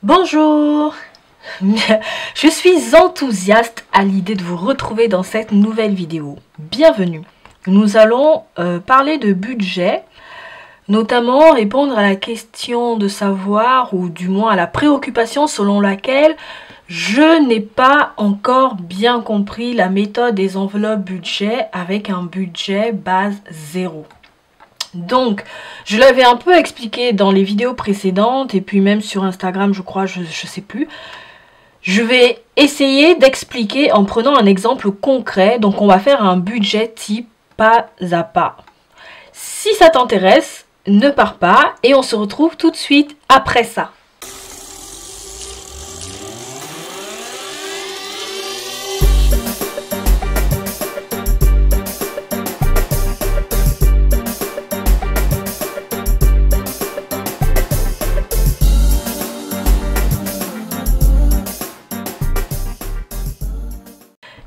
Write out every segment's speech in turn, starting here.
Bonjour. Je suis enthousiaste à l'idée de vous retrouver dans cette nouvelle vidéo. Bienvenue. Nous allons parler de budget, notamment répondre à la question de savoir, ou du moins à la préoccupation selon laquelle je n'ai pas encore bien compris la méthode des enveloppes budget avec un budget base 0. Donc, je l'avais un peu expliqué dans les vidéos précédentes et puis même sur Instagram, je crois, je sais plus. Je vais essayer d'expliquer en prenant un exemple concret. Donc, on va faire un budget type pas à pas. Si ça t'intéresse, ne pars pas et on se retrouve tout de suite après ça.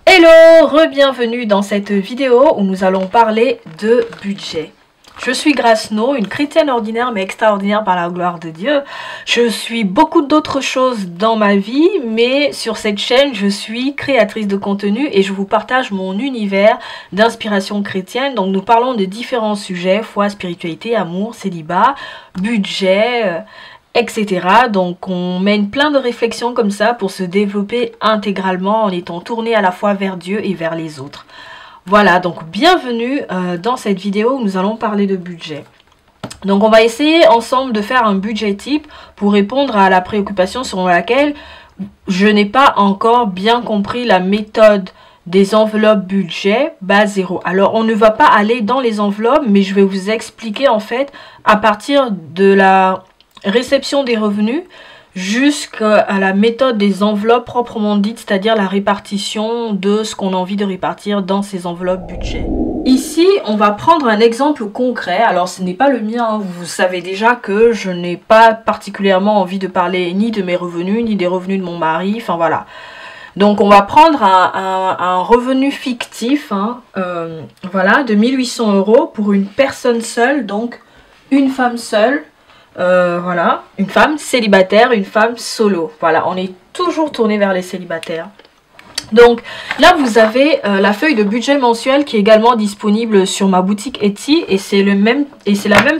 Hello, re-bienvenue dans cette vidéo où nous allons parler de budget. Je suis Grace No, une chrétienne ordinaire mais extraordinaire par la gloire de Dieu. Je suis beaucoup d'autres choses dans ma vie, mais sur cette chaîne, je suis créatrice de contenu et je vous partage mon univers d'inspiration chrétienne. Donc nous parlons de différents sujets, foi, spiritualité, amour, célibat, budget, etc. Donc on mène plein de réflexions comme ça pour se développer intégralement en étant tourné à la fois vers Dieu et vers les autres. Voilà, donc bienvenue dans cette vidéo où nous allons parler de budget. Donc on va essayer ensemble de faire un budget type pour répondre à la préoccupation selon laquelle je n'ai pas encore bien compris la méthode des enveloppes budget base 0. Alors on ne va pas aller dans les enveloppes, mais je vais vous expliquer en fait à partir de la réception des revenus jusqu'à la méthode des enveloppes proprement dite, c'est-à-dire la répartition de ce qu'on a envie de répartir dans ces enveloppes budget. Ici, on va prendre un exemple concret. Alors, ce n'est pas le mien, hein. Vous savez déjà que je n'ai pas particulièrement envie de parler ni de mes revenus, ni des revenus de mon mari, enfin voilà. Donc, on va prendre un revenu fictif, hein, voilà, de 1 800 € pour une personne seule, donc une femme seule. Voilà, une femme célibataire, une femme solo. Voilà, on est toujours tourné vers les célibataires. Donc là vous avez la feuille de budget mensuel qui est également disponible sur ma boutique Etsy et c'est la même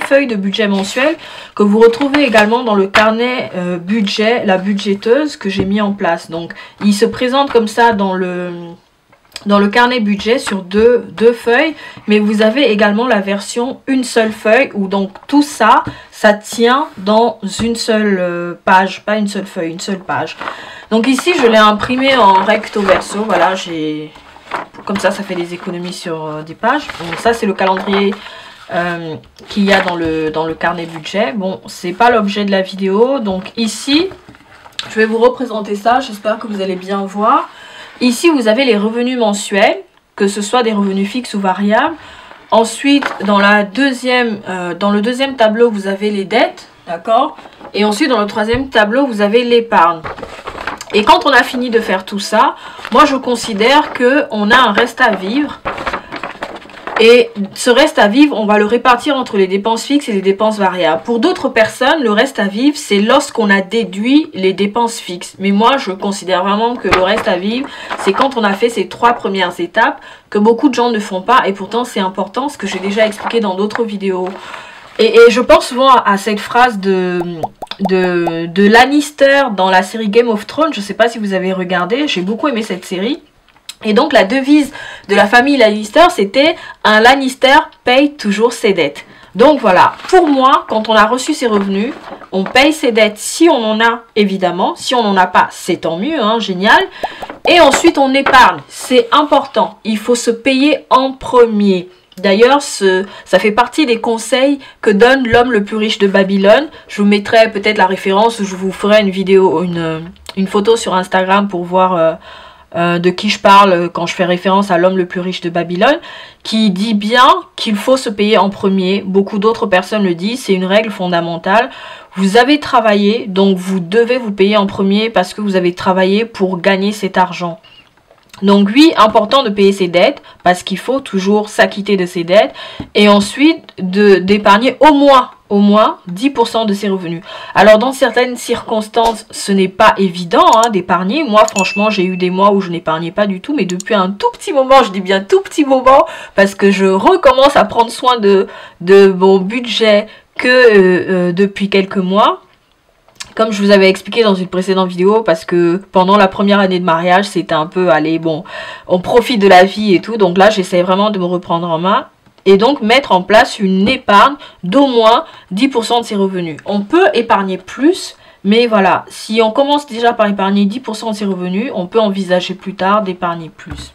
feuille de budget mensuel que vous retrouvez également dans le carnet budget, la budgéteuse que j'ai mis en place. Donc il se présente comme ça dans le carnet budget sur deux feuilles, mais vous avez également la version une seule feuille où donc tout ça tient dans une seule page, pas une seule feuille, une seule page. Donc ici je l'ai imprimé en recto verso, voilà, comme ça fait des économies sur des pages. Donc ça c'est le calendrier qu'il y a dans le carnet budget. Bon, c'est pas l'objet de la vidéo, donc ici je vais vous représenter ça, j'espère que vous allez bien voir. Ici, vous avez les revenus mensuels, que ce soit des revenus fixes ou variables. Ensuite, dans le deuxième tableau, vous avez les dettes, d'accord? Et ensuite, dans le troisième tableau, vous avez l'épargne. Et quand on a fini de faire tout ça, moi, je considère qu'on a un reste à vivre. Et ce reste à vivre, on va le répartir entre les dépenses fixes et les dépenses variables. Pour d'autres personnes, le reste à vivre, c'est lorsqu'on a déduit les dépenses fixes. Mais moi, je considère vraiment que le reste à vivre, c'est quand on a fait ces 3 premières étapes que beaucoup de gens ne font pas. Et pourtant, c'est important, ce que j'ai déjà expliqué dans d'autres vidéos. Et je pense souvent à cette phrase de Lannister dans la série Game of Thrones. Je ne sais pas si vous avez regardé, j'ai beaucoup aimé cette série. Et donc la devise de la famille Lannister, c'était « Un Lannister paye toujours ses dettes ». Donc voilà, pour moi, quand on a reçu ses revenus, on paye ses dettes si on en a, évidemment. Si on n'en a pas, c'est tant mieux, hein, génial. Et ensuite, on épargne. C'est important, il faut se payer en premier. D'ailleurs, ça fait partie des conseils que donne l'homme le plus riche de Babylone. Je vous mettrai peut-être la référence, ou je vous ferai une vidéo, une photo sur Instagram pour voir... de qui je parle quand je fais référence à l'homme le plus riche de Babylone, qui dit bien qu'il faut se payer en premier. Beaucoup d'autres personnes le disent, c'est une règle fondamentale. Vous avez travaillé, donc vous devez vous payer en premier parce que vous avez travaillé pour gagner cet argent. Donc oui, important de payer ses dettes parce qu'il faut toujours s'acquitter de ses dettes et ensuite d'épargner au au moins 10% de ses revenus. Alors dans certaines circonstances, ce n'est pas évident hein, d'épargner. Moi franchement, j'ai eu des mois où je n'épargnais pas du tout, mais depuis un tout petit moment, je dis bien tout petit moment, parce que je recommence à prendre soin de mon budget que depuis quelques mois. Comme je vous avais expliqué dans une précédente vidéo, parce que pendant la première année de mariage, c'était un peu, allez, bon, on profite de la vie et tout. Donc là, j'essaie vraiment de me reprendre en main. Et donc mettre en place une épargne d'au moins 10% de ses revenus. On peut épargner plus, mais voilà, si on commence déjà par épargner 10% de ses revenus, on peut envisager plus tard d'épargner plus.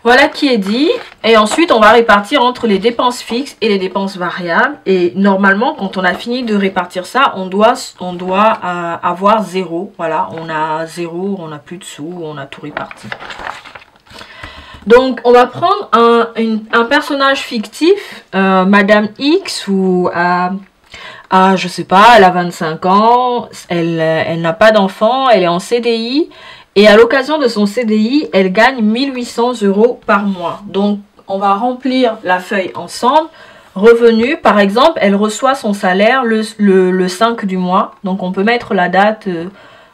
Voilà qui est dit. Et ensuite, on va répartir entre les dépenses fixes et les dépenses variables. Et normalement, quand on a fini de répartir ça, on doit avoir zéro. Voilà, on a zéro, on n'a plus de sous, on a tout réparti. Donc, on va prendre un personnage fictif, Madame X, ou je sais pas, elle a 25 ans, elle n'a pas d'enfant, elle est en CDI, et à l'occasion de son CDI, elle gagne 1800 € par mois. Donc, on va remplir la feuille ensemble. Revenus, par exemple, elle reçoit son salaire le 5 du mois. Donc, on peut mettre la date,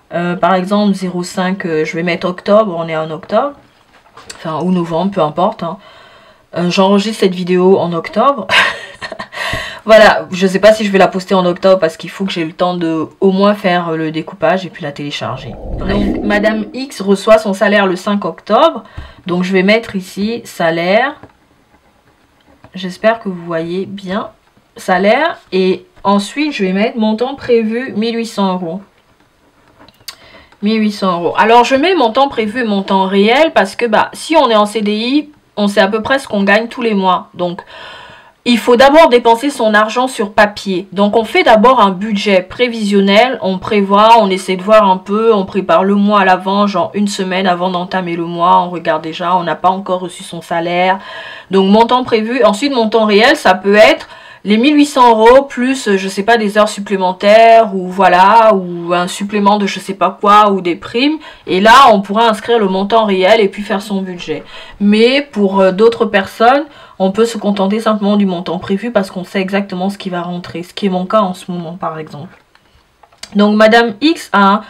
par exemple, 05, je vais mettre octobre, on est en octobre. Enfin, ou novembre, peu importe. Hein. J'enregistre cette vidéo en octobre. Voilà, je ne sais pas si je vais la poster en octobre parce qu'il faut que j'ai le temps de au moins faire le découpage et puis la télécharger. Donc, Madame X reçoit son salaire le 5 octobre. Donc, je vais mettre ici salaire. J'espère que vous voyez bien. Salaire. Et ensuite, je vais mettre montant prévu 1800 €. 1800 €. Alors, je mets montant prévu, montant réel parce que si on est en CDI, on sait à peu près ce qu'on gagne tous les mois. Donc, il faut d'abord dépenser son argent sur papier. Donc, on fait d'abord un budget prévisionnel. On prévoit, on essaie de voir un peu, on prépare le mois à l'avant, genre une semaine avant d'entamer le mois. On regarde déjà, on n'a pas encore reçu son salaire. Donc, montant prévu. Ensuite, montant réel, ça peut être les 1800 € plus, je sais pas, des heures supplémentaires ou voilà, ou un supplément de je sais pas quoi ou des primes. Et là, on pourra inscrire le montant réel et puis faire son budget. Mais pour d'autres personnes, on peut se contenter simplement du montant prévu parce qu'on sait exactement ce qui va rentrer. Ce qui est mon cas en ce moment, par exemple. Donc, Madame X a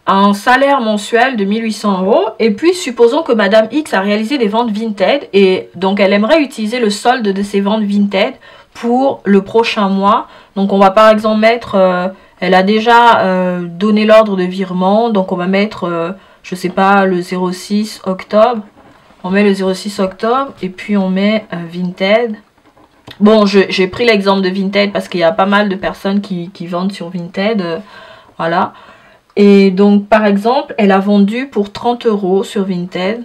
un salaire mensuel de 1800 € et puis supposons que Madame X a réalisé des ventes Vinted et donc elle aimerait utiliser le solde de ses ventes Vinted pour le prochain mois. Donc on va par exemple mettre, elle a déjà donné l'ordre de virement, donc on va mettre, je sais pas, le 06 octobre. On met le 06 octobre et puis on met Vinted. Bon, j'ai pris l'exemple de Vinted parce qu'il y a pas mal de personnes qui vendent sur Vinted. Voilà. Et donc par exemple, elle a vendu pour 30 € sur Vinted.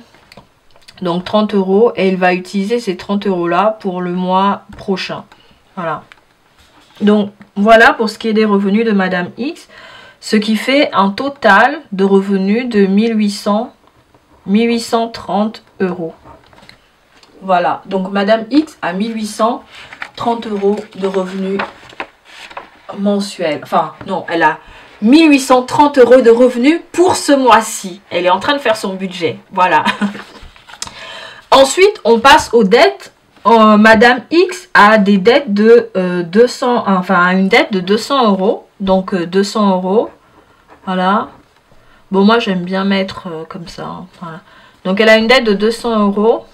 Donc 30 € et elle va utiliser ces 30 € là pour le mois prochain. Voilà. Donc voilà pour ce qui est des revenus de Madame X. Ce qui fait un total de revenus de 1830 €. Voilà. Donc Madame X a 1830 € de revenus mensuels. Enfin non, elle a 1830 € de revenus pour ce mois-ci. Elle est en train de faire son budget. Voilà. Ensuite, on passe aux dettes. Madame X a des dettes de 200, enfin une dette de 200 €. Donc 200 €. Voilà. Bon, moi j'aime bien mettre comme ça. Hein. Voilà. Donc elle a une dette de 200 €.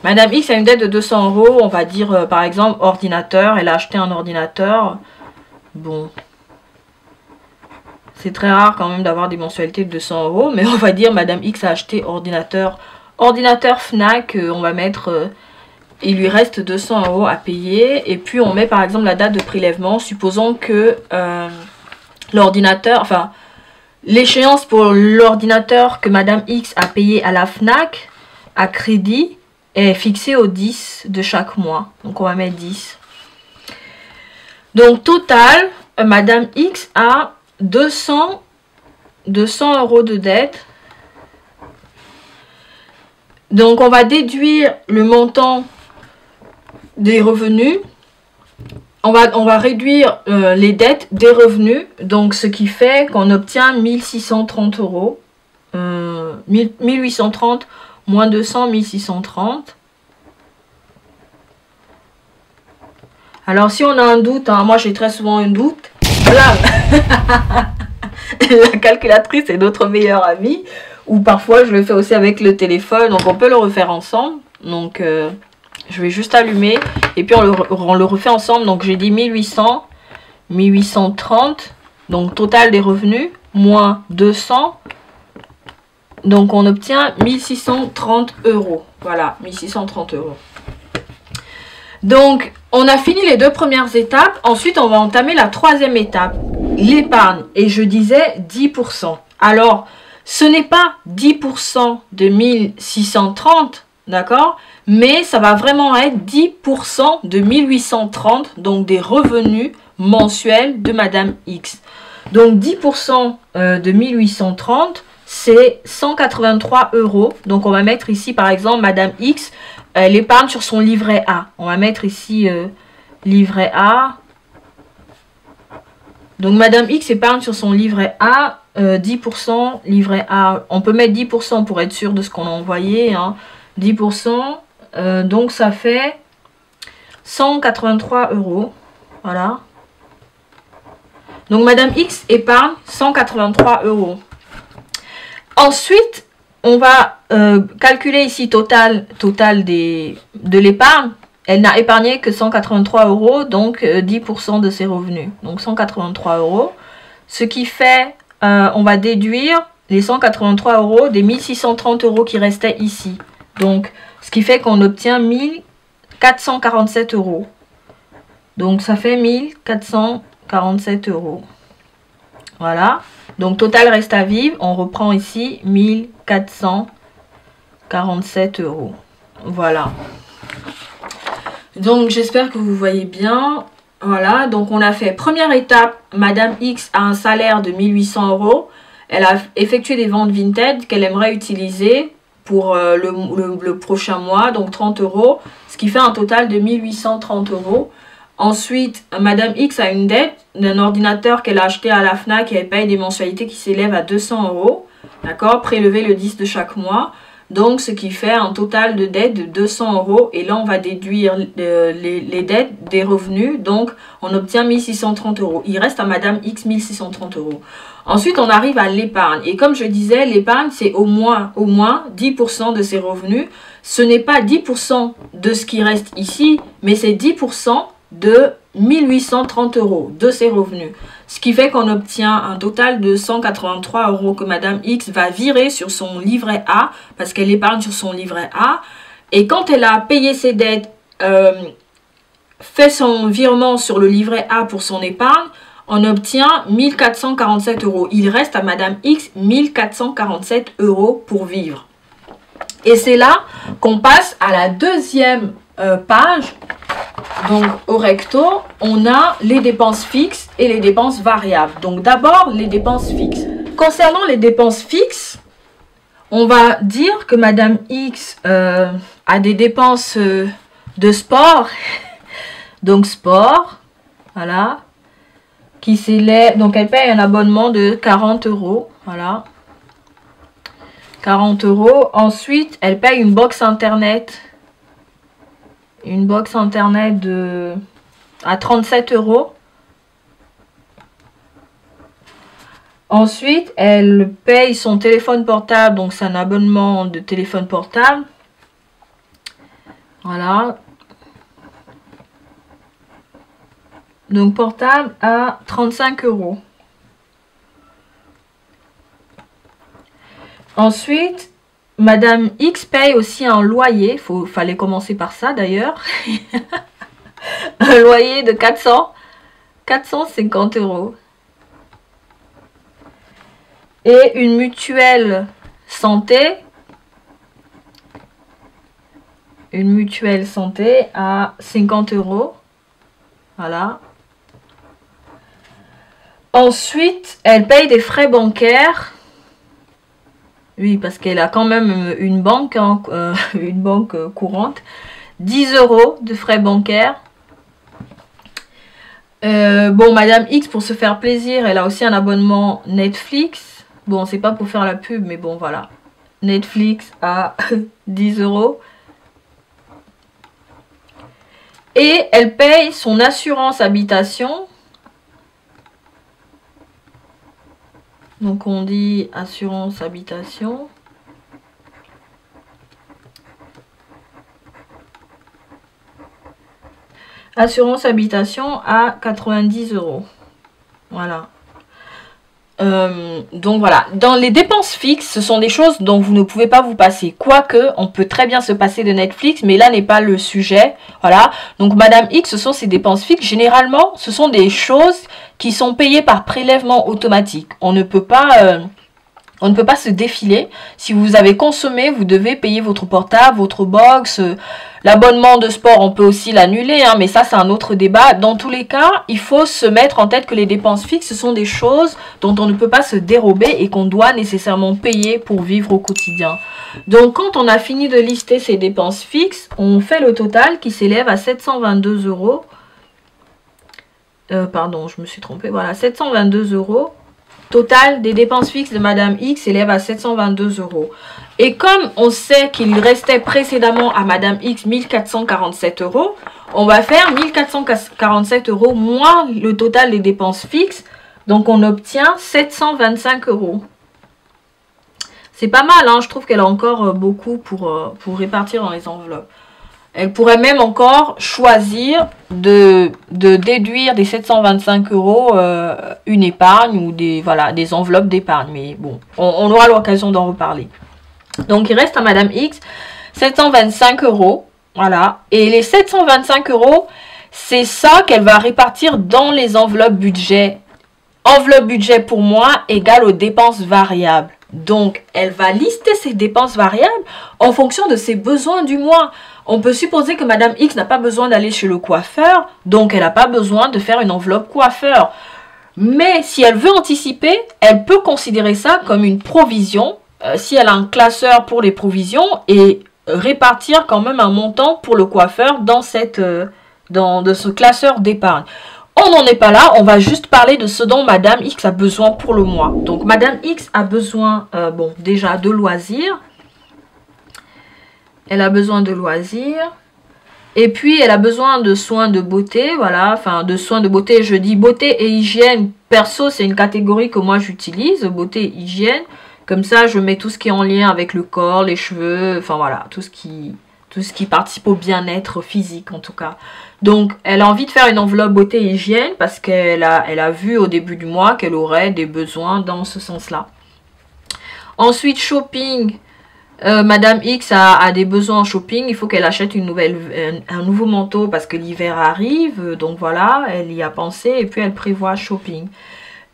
Madame X a une dette de 200 €. On va dire par exemple ordinateur. Elle a acheté un ordinateur. Bon. C'est très rare quand même d'avoir des mensualités de 200 €. Mais on va dire Madame X a acheté ordinateur. Ordinateur Fnac, on va mettre, il lui reste 200 € à payer. Et puis on met par exemple la date de prélèvement. Supposons que l'ordinateur, enfin l'échéance pour l'ordinateur que Madame X a payé à la Fnac à crédit est fixée au 10 de chaque mois. Donc on va mettre 10. Donc total, Madame X a 200 € de dette. Donc, on va déduire le montant des revenus. On va réduire les dettes des revenus. Donc, ce qui fait qu'on obtient 1630 €. 1830 moins 200, 1630. Alors si on a un doute, hein, moi j'ai très souvent un doute, voilà. La calculatrice est notre meilleure amie. Ou parfois je le fais aussi avec le téléphone, donc on peut le refaire ensemble. Donc je vais juste allumer et puis on le refait ensemble. Donc j'ai dit 1800, 1830, donc total des revenus, moins 200. Donc on obtient 1630 euros. Voilà, 1630 euros. Donc on a fini les deux premières étapes. Ensuite on va entamer la troisième étape, l'épargne. Et je disais 10%. Alors ce n'est pas 10% de 1630, d'accord? Mais ça va vraiment être 10% de 1830, donc des revenus mensuels de Madame X. Donc 10% de 1830, c'est 183 euros. Donc on va mettre ici par exemple Madame X, elle épargne sur son livret A. On va mettre ici livret A. Donc Madame X épargne sur son livret A 10%, livret A. On peut mettre 10% pour être sûr de ce qu'on a envoyé. Hein. 10%, donc ça fait 183 euros. Voilà. Donc Madame X épargne 183 euros. Ensuite, on va calculer ici total de l'épargne. Elle n'a épargné que 183 euros, donc 10% de ses revenus. Donc 183 euros. Ce qui fait, on va déduire les 183 euros des 1630 euros qui restaient ici. Donc, ce qui fait qu'on obtient 1447 euros. Donc, ça fait 1447 euros. Voilà. Donc, total reste à vivre. On reprend ici 1447 euros. Voilà. Donc, j'espère que vous voyez bien. Voilà. Donc, on a fait première étape. Madame X a un salaire de 1800 euros. Elle a effectué des ventes vintage qu'elle aimerait utiliser pour le prochain mois. Donc, 30 euros. Ce qui fait un total de 1830 euros. Ensuite, Madame X a une dette d'un ordinateur qu'elle a acheté à la FNAC et elle paye des mensualités qui s'élèvent à 200 euros. D'accord? Prélevé le 10 de chaque mois. Donc, ce qui fait un total de dette de 200 euros. Et là, on va déduire les dettes des revenus. Donc, on obtient 1630 euros. Il reste à Madame X 1630 euros. Ensuite, on arrive à l'épargne. Et comme je disais, l'épargne, c'est au moins 10% de ses revenus. Ce n'est pas 10% de ce qui reste ici, mais c'est 10% de 1830 euros de ses revenus. Ce qui fait qu'on obtient un total de 183 euros que Madame X va virer sur son livret A, parce qu'elle épargne sur son livret A. Et quand elle a payé ses dettes, fait son virement sur le livret A pour son épargne, on obtient 1447 euros. Il reste à Madame X 1447 euros pour vivre. Et c'est là qu'on passe à la deuxième page. Donc au recto, on a les dépenses fixes et les dépenses variables. Donc d'abord les dépenses fixes. Concernant les dépenses fixes, on va dire que Madame X a des dépenses de sport. Donc sport, voilà. Qui s'élève, donc elle paye un abonnement de 40 euros. Voilà. 40 euros. Ensuite, elle paye une box internet. Une box internet à 37 euros. Ensuite, elle paye son téléphone portable. Donc, c'est un abonnement de téléphone portable. Voilà. Donc, portable à 35 euros. Ensuite, Madame X paye aussi un loyer. Fallait commencer par ça d'ailleurs. Un loyer de 450 euros. Et une mutuelle santé. Une mutuelle santé à 50 euros. Voilà. Ensuite, elle paye des frais bancaires. Oui, parce qu'elle a quand même une banque, hein, une banque courante. 10 euros de frais bancaires. Bon, Madame X, pour se faire plaisir, elle a aussi un abonnement Netflix. Bon, c'est pas pour faire la pub, mais bon, voilà. Netflix à 10 euros. Et elle paye son assurance habitation. Donc on dit assurance habitation. Assurance habitation à 90 €. Voilà. Donc voilà, dans les dépenses fixes, ce sont des choses dont vous ne pouvez pas vous passer. Quoique, on peut très bien se passer de Netflix, mais là n'est pas le sujet. Voilà, donc Madame X, ce sont ses dépenses fixes. Généralement, ce sont des choses qui sont payées par prélèvement automatique. On ne peut pas se défiler. Si vous avez consommé, vous devez payer votre portable, votre box. L'abonnement de sport, on peut aussi l'annuler, hein, mais ça, c'est un autre débat. Dans tous les cas, il faut se mettre en tête que les dépenses fixes, ce sont des choses dont on ne peut pas se dérober et qu'on doit nécessairement payer pour vivre au quotidien. Donc, quand on a fini de lister ces dépenses fixes, on fait le total qui s'élève à 722 €. Pardon, je me suis trompée. Voilà, 722 €. Total des dépenses fixes de Madame X s'élève à 722 €. Et comme on sait qu'il restait précédemment à Madame X 1447 €, on va faire 1447 € moins le total des dépenses fixes. Donc on obtient 725 €. C'est pas mal, hein, je trouve qu'elle a encore beaucoup pour répartir dans les enveloppes. Elle pourrait même encore choisir de déduire des 725 € une épargne ou des enveloppes d'épargne. Mais bon, on aura l'occasion d'en reparler. Donc, il reste à Madame X 725 €. Voilà. Et les 725 €, c'est ça qu'elle va répartir dans les enveloppes budget. Enveloppe budget pour moi égale aux dépenses variables. Donc, elle va lister ses dépenses variables en fonction de ses besoins du mois. On peut supposer que Madame X n'a pas besoin d'aller chez le coiffeur, donc elle n'a pas besoin de faire une enveloppe coiffeur. Mais si elle veut anticiper, elle peut considérer ça comme une provision, si elle a un classeur pour les provisions, et répartir quand même un montant pour le coiffeur dans ce classeur d'épargne. On n'en est pas là, on va juste parler de ce dont Madame X a besoin pour le mois. Donc Madame X a besoin, déjà de loisirs. Elle a besoin de loisirs. Et puis, elle a besoin de soins de beauté. Voilà, enfin, de soins de beauté. Je dis beauté et hygiène. Perso, c'est une catégorie que moi, j'utilise. Beauté et hygiène. Comme ça, je mets tout ce qui est en lien avec le corps, les cheveux. Enfin, voilà, tout ce qui participe au bien-être physique, en tout cas. Donc, elle a envie de faire une enveloppe beauté et hygiène parce qu'elle a vu au début du mois qu'elle aurait des besoins dans ce sens-là. Ensuite, shopping. Madame X a des besoins en shopping. Il faut qu'elle achète un nouveau manteau parce que l'hiver arrive. Donc voilà, elle y a pensé et puis elle prévoit shopping.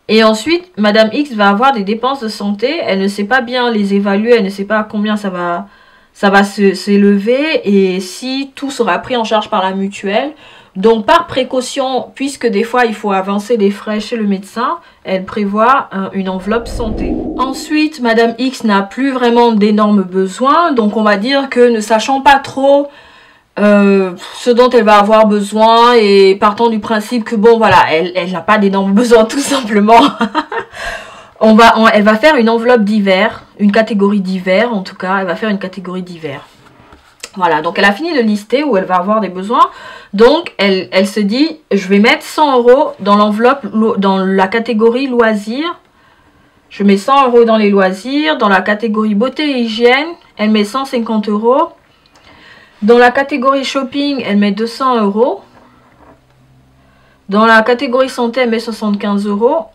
Et ensuite, Madame X va avoir des dépenses de santé. Elle ne sait pas bien les évaluer. Elle ne sait pas à combien ça va s'élever et si tout sera pris en charge par la mutuelle. Donc par précaution, puisque des fois il faut avancer des frais chez le médecin, elle prévoit une enveloppe santé. Ensuite, Madame X n'a plus vraiment d'énormes besoins, donc on va dire que ne sachant pas trop ce dont elle va avoir besoin et partant du principe que bon voilà, elle n'a pas d'énormes besoins tout simplement. Elle va faire une enveloppe d'hiver, une catégorie d'hiver en tout cas, elle va faire une catégorie d'hiver. Voilà, donc elle a fini de lister où elle va avoir des besoins. Donc, elle se dit, je vais mettre 100 € dans l'enveloppe, dans la catégorie loisirs. Je mets 100 € dans les loisirs. Dans la catégorie beauté et hygiène, elle met 150 €. Dans la catégorie shopping, elle met 200 €. Dans la catégorie santé, elle met 75 €.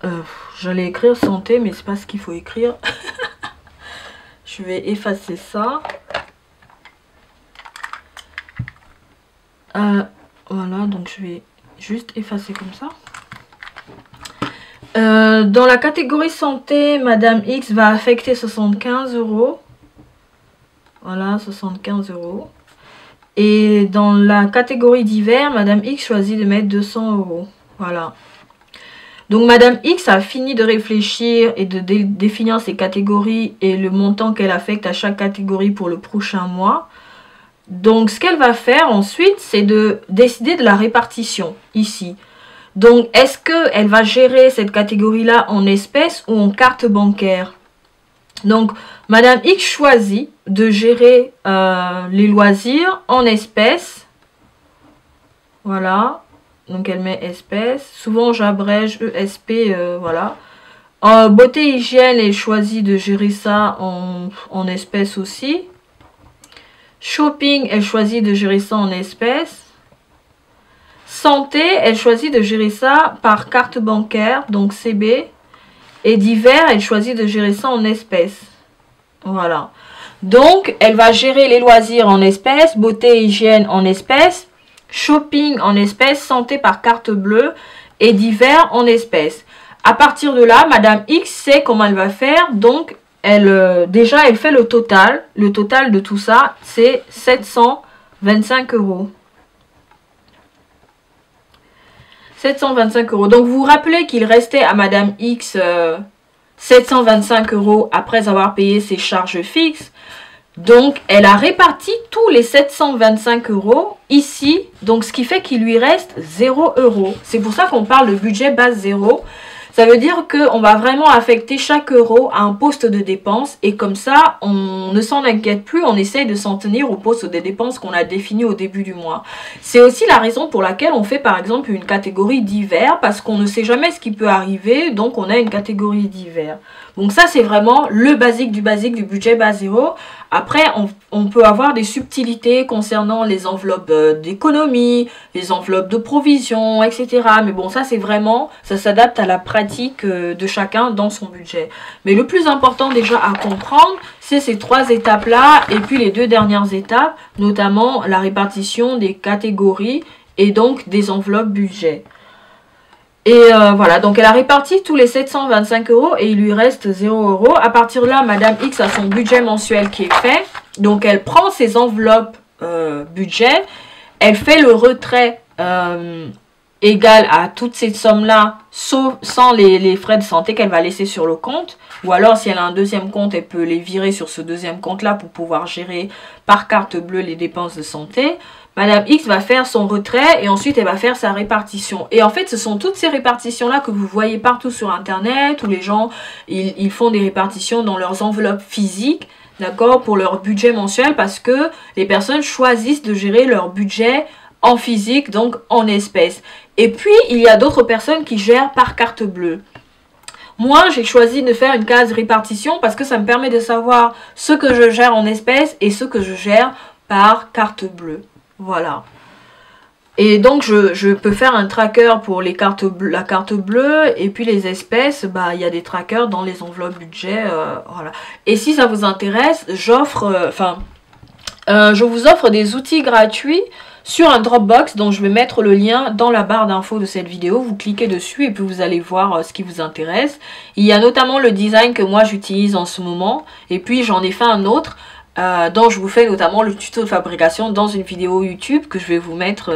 J'allais écrire santé, mais c'est pas ce qu'il faut écrire. Je vais effacer ça. Voilà, donc je vais juste effacer comme ça. Dans la catégorie santé, Madame X va affecter 75 €. Voilà, 75 €. Et dans la catégorie d'hiver, Madame X choisit de mettre 200 €. Voilà. Donc Madame X a fini de réfléchir et de définir ses catégories et le montant qu'elle affecte à chaque catégorie pour le prochain mois. Donc, ce qu'elle va faire ensuite, c'est de décider de la répartition ici. Donc, est-ce qu'elle va gérer cette catégorie-là en espèces ou en carte bancaire? Donc, Madame X choisit de gérer les loisirs en espèces. Voilà. Donc elle met espèces. Souvent j'abrège ESP, voilà. Beauté hygiène, elle choisit de gérer ça en espèces aussi. Shopping, elle choisit de gérer ça en espèces. Santé, elle choisit de gérer ça par carte bancaire, donc CB. Et divers, elle choisit de gérer ça en espèces. Voilà. Donc, elle va gérer les loisirs en espèces, beauté et hygiène en espèces, shopping en espèces, santé par carte bleue et divers en espèces. À partir de là, Madame X sait comment elle va faire. Donc, déjà, elle fait le total. Le total de tout ça, c'est 725 €. 725 €. Donc, vous vous rappelez qu'il restait à Madame X 725 € après avoir payé ses charges fixes. Donc, elle a réparti tous les 725 € ici. Donc, ce qui fait qu'il lui reste 0 €. C'est pour ça qu'on parle de budget base 0. Ça veut dire qu'on va vraiment affecter chaque euro à un poste de dépense. Et comme ça, on ne s'en inquiète plus. On essaye de s'en tenir au poste de dépenses qu'on a défini au début du mois. C'est aussi la raison pour laquelle on fait par exemple une catégorie divers. Parce qu'on ne sait jamais ce qui peut arriver. Donc, on a une catégorie divers. Donc ça, c'est vraiment le basique du budget base 0. Après, on peut avoir des subtilités concernant les enveloppes d'économie, les enveloppes de provision, etc. Mais bon, ça, c'est vraiment, ça s'adapte à la pratique de chacun dans son budget. Mais le plus important déjà à comprendre, c'est ces 3 étapes-là et puis les 2 dernières étapes, notamment la répartition des catégories et donc des enveloppes budget. Et voilà, donc elle a réparti tous les 725 € et il lui reste 0 €. À partir de là, Madame X a son budget mensuel qui est fait. Donc elle prend ses enveloppes budget, elle fait le retrait égal à toutes ces sommes-là, sauf sans les frais de santé qu'elle va laisser sur le compte. Ou alors, si elle a un deuxième compte, elle peut les virer sur ce deuxième compte-là pour pouvoir gérer par carte bleue les dépenses de santé. Madame X va faire son retrait et ensuite elle va faire sa répartition. Et en fait, ce sont toutes ces répartitions-là que vous voyez partout sur Internet où les gens, ils font des répartitions dans leurs enveloppes physiques, d'accord, pour leur budget mensuel parce que les personnes choisissent de gérer leur budget en physique, donc en espèces. Et puis, il y a d'autres personnes qui gèrent par carte bleue. Moi, j'ai choisi de faire une case répartition parce que ça me permet de savoir ce que je gère en espèces et ce que je gère par carte bleue. Voilà. Et donc, je peux faire un tracker pour les cartes la carte bleue et puis les espèces, bah, il y a des trackers dans les enveloppes budget. Voilà. Et si ça vous intéresse, je vous offre des outils gratuits sur un Dropbox dont je vais mettre le lien dans la barre d'infos de cette vidéo. Vous cliquez dessus et puis vous allez voir ce qui vous intéresse. Il y a notamment le design que moi j'utilise en ce moment et puis j'en ai fait un autre dont je vous fais notamment le tuto de fabrication dans une vidéo YouTube que je vais vous mettre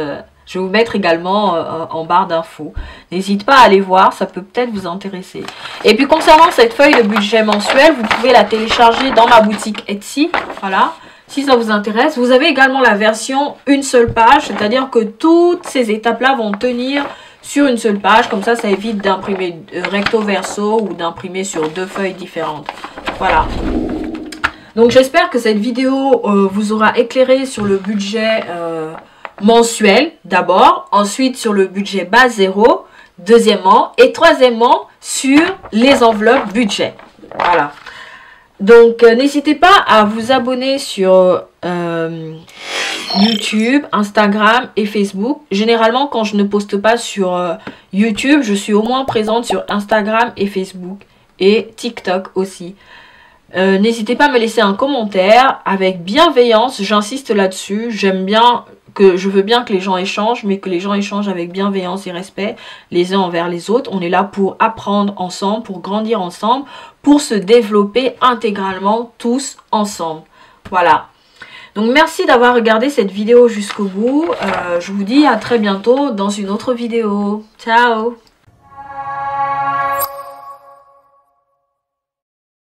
également en barre d'infos. N'hésitez pas à aller voir, ça peut peut-être vous intéresser. Et puis concernant cette feuille de budget mensuel, vous pouvez la télécharger dans ma boutique Etsy. Voilà. Si ça vous intéresse, vous avez également la version une seule page, c'est-à-dire que toutes ces étapes-là vont tenir sur une seule page. Comme ça, ça évite d'imprimer recto verso ou d'imprimer sur 2 feuilles différentes. Voilà. Donc j'espère que cette vidéo vous aura éclairé sur le budget mensuel d'abord, ensuite sur le budget base 0, deuxièmement, et troisièmement sur les enveloppes budget. Voilà. Donc n'hésitez pas à vous abonner sur YouTube, Instagram et Facebook. Généralement quand je ne poste pas sur YouTube, je suis au moins présente sur Instagram et Facebook et TikTok aussi. N'hésitez pas à me laisser un commentaire avec bienveillance, j'insiste là-dessus. Je veux bien que les gens échangent, mais que les gens échangent avec bienveillance et respect les uns envers les autres. On est là pour apprendre ensemble, pour grandir ensemble, pour se développer intégralement tous ensemble. Voilà. Donc merci d'avoir regardé cette vidéo jusqu'au bout. Je vous dis à très bientôt dans une autre vidéo. Ciao!